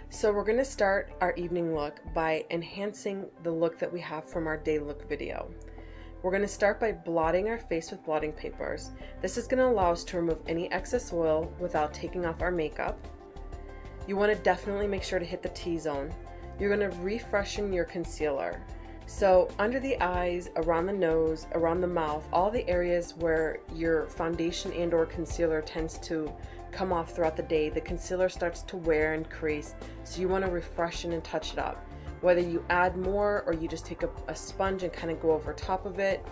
So we're going to start our evening look by enhancing the look that we have from our day look video. We're going to start by blotting our face with blotting papers. This is going to allow us to remove any excess oil without taking off our makeup. You want to definitely make sure to hit the T-zone. You're going to refreshen your concealer. So under the eyes, around the nose, around the mouth, all the areas where your foundation and or concealer tends to come off throughout the day, the concealer starts to wear and crease, so you want to refreshen and touch it up. Whether you add more or you just take a sponge and kind of go over top of it.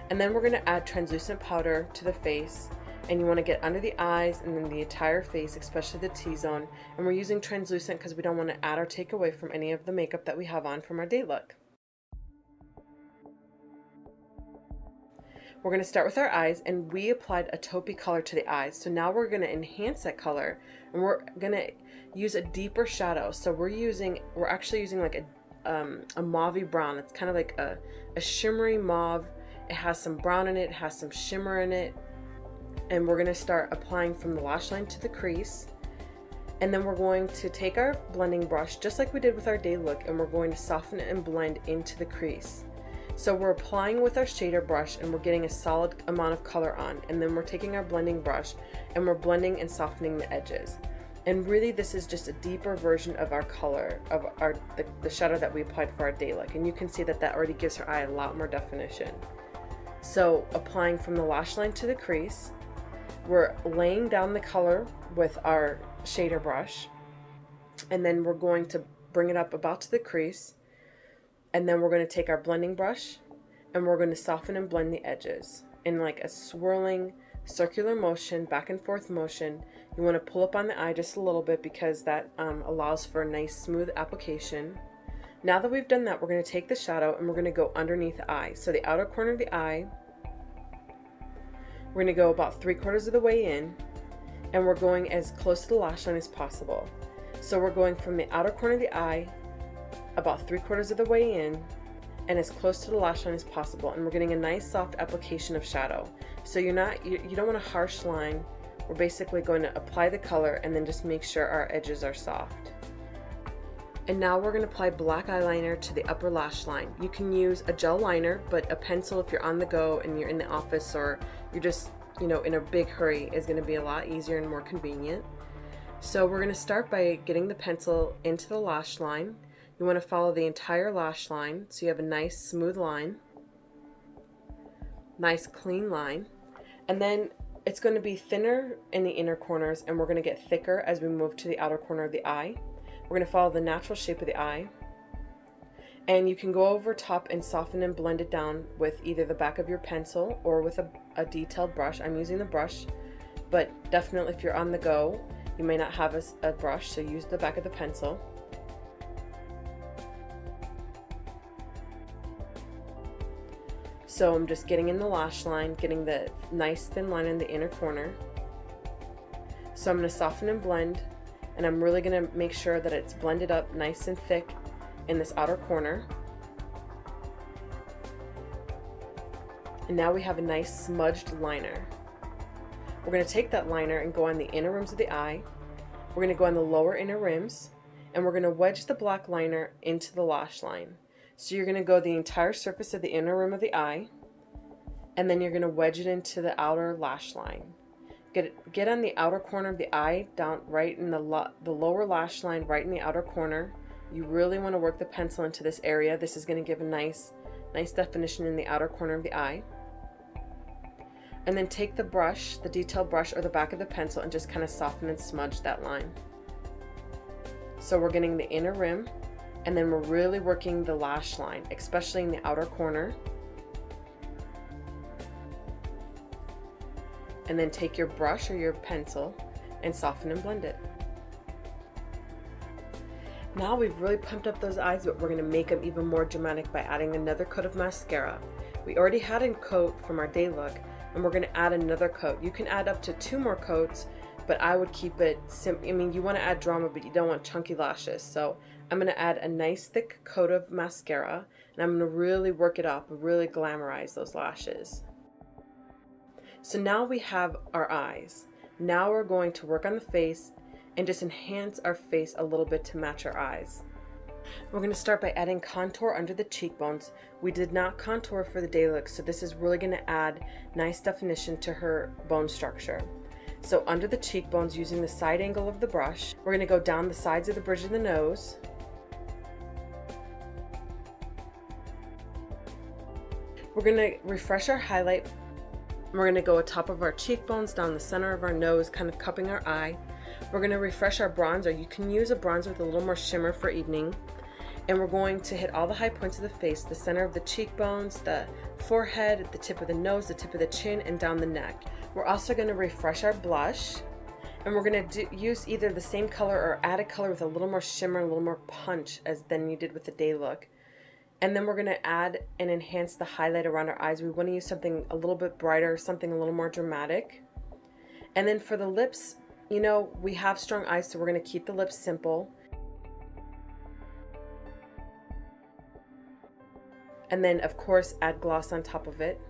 And then we're going to add translucent powder to the face, and you want to get under the eyes and then the entire face, especially the T-zone. And we're using translucent because we don't want to add or take away from any of the makeup that we have on from our day look. We're going to start with our eyes, and we applied a taupey color to the eyes. So now we're going to enhance that color, and we're going to use a deeper shadow. So we're actually using like a mauvey brown. It's kind of like a shimmery mauve. It has some brown in it, it has some shimmer in it. And we're going to start applying from the lash line to the crease. And then we're going to take our blending brush, just like we did with our day look, and we're going to soften it and blend into the crease. So we're applying with our shader brush, and we're getting a solid amount of color on, and then we're taking our blending brush and we're blending and softening the edges. And really this is just a deeper version of our color, of the shadow that we applied for our day look, and you can see that that already gives her eye a lot more definition. So applying from the lash line to the crease, we're laying down the color with our shader brush, and then we're going to bring it up about to the crease. And then we're going to take our blending brush and we're going to soften and blend the edges in like a swirling circular motion, back and forth motion. You want to pull up on the eye just a little bit because that allows for a nice smooth application. Now that we've done that, we're going to take the shadow and we're going to go underneath the eye. So the outer corner of the eye, we're going to go about 3/4 of the way in, and we're going as close to the lash line as possible. So we're going from the outer corner of the eye about 3/4 of the way in and as close to the lash line as possible, and we're getting a nice soft application of shadow. So you don't want a harsh line. We're basically going to apply the color and then just make sure our edges are soft. And now we're going to apply black eyeliner to the upper lash line. You can use a gel liner, but a pencil if you're on the go and you're in the office or you're just in a big hurry is going to be a lot easier and more convenient. So we're going to start by getting the pencil into the lash line. You want to follow the entire lash line so you have a nice smooth line, nice clean line, and then it's going to be thinner in the inner corners and we're going to get thicker as we move to the outer corner of the eye. We're going to follow the natural shape of the eye, and you can go over top and soften and blend it down with either the back of your pencil or with a detailed brush. I'm using the brush, but definitely if you're on the go you may not have a brush, so use the back of the pencil. So I'm just getting in the lash line, getting the nice thin line in the inner corner. So I'm going to soften and blend, and I'm really going to make sure that it's blended up nice and thick in this outer corner. And now we have a nice smudged liner. We're going to take that liner and go on the inner rims of the eye. We're going to go on the lower inner rims, and we're going to wedge the black liner into the lash line. So you're going to go the entire surface of the inner rim of the eye, and then you're going to wedge it into the outer lash line. Get on the outer corner of the eye, down right in the lower lash line, right in the outer corner. You really want to work the pencil into this area. This is going to give a nice definition in the outer corner of the eye. And then take the brush, the detail brush or the back of the pencil, and just kind of soften and smudge that line. So we're getting the inner rim, and then we're really working the lash line, especially in the outer corner. And then take your brush or your pencil and soften and blend it. Now we've really pumped up those eyes, but we're going to make them even more dramatic by adding another coat of mascara. We already had a coat from our day look, and we're going to add another coat. You can add up to 2 more coats, but I would keep it simple. I mean, you want to add drama, but you don't want chunky lashes. So I'm going to add a nice thick coat of mascara, and I'm going to really work it up, really glamorize those lashes. So now we have our eyes. Now we're going to work on the face and just enhance our face a little bit to match our eyes. We're going to start by adding contour under the cheekbones. We did not contour for the day look, so this is really going to add nice definition to her bone structure. So under the cheekbones, using the side angle of the brush, we're going to go down the sides of the bridge of the nose. We're going to refresh our highlight. We're going to go atop of our cheekbones, down the center of our nose, kind of cupping our eye. We're going to refresh our bronzer. You can use a bronzer with a little more shimmer for evening. And we're going to hit all the high points of the face, the center of the cheekbones, the forehead, the tip of the nose, the tip of the chin, and down the neck. We're also going to refresh our blush, and we're going to use either the same color or add a color with a little more shimmer, a little more punch than you did with the day look. And then we're going to add and enhance the highlight around our eyes. We want to use something a little bit brighter, something a little more dramatic. And then for the lips, you know, we have strong eyes, so we're going to keep the lips simple. And then, of course, add gloss on top of it.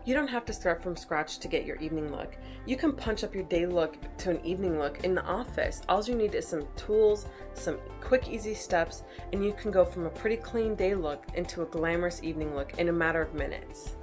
You don't have to start from scratch to get your evening look. You can punch up your day look to an evening look in the office. All you need is some tools, some quick, easy steps, and you can go from a pretty clean day look into a glamorous evening look in a matter of minutes.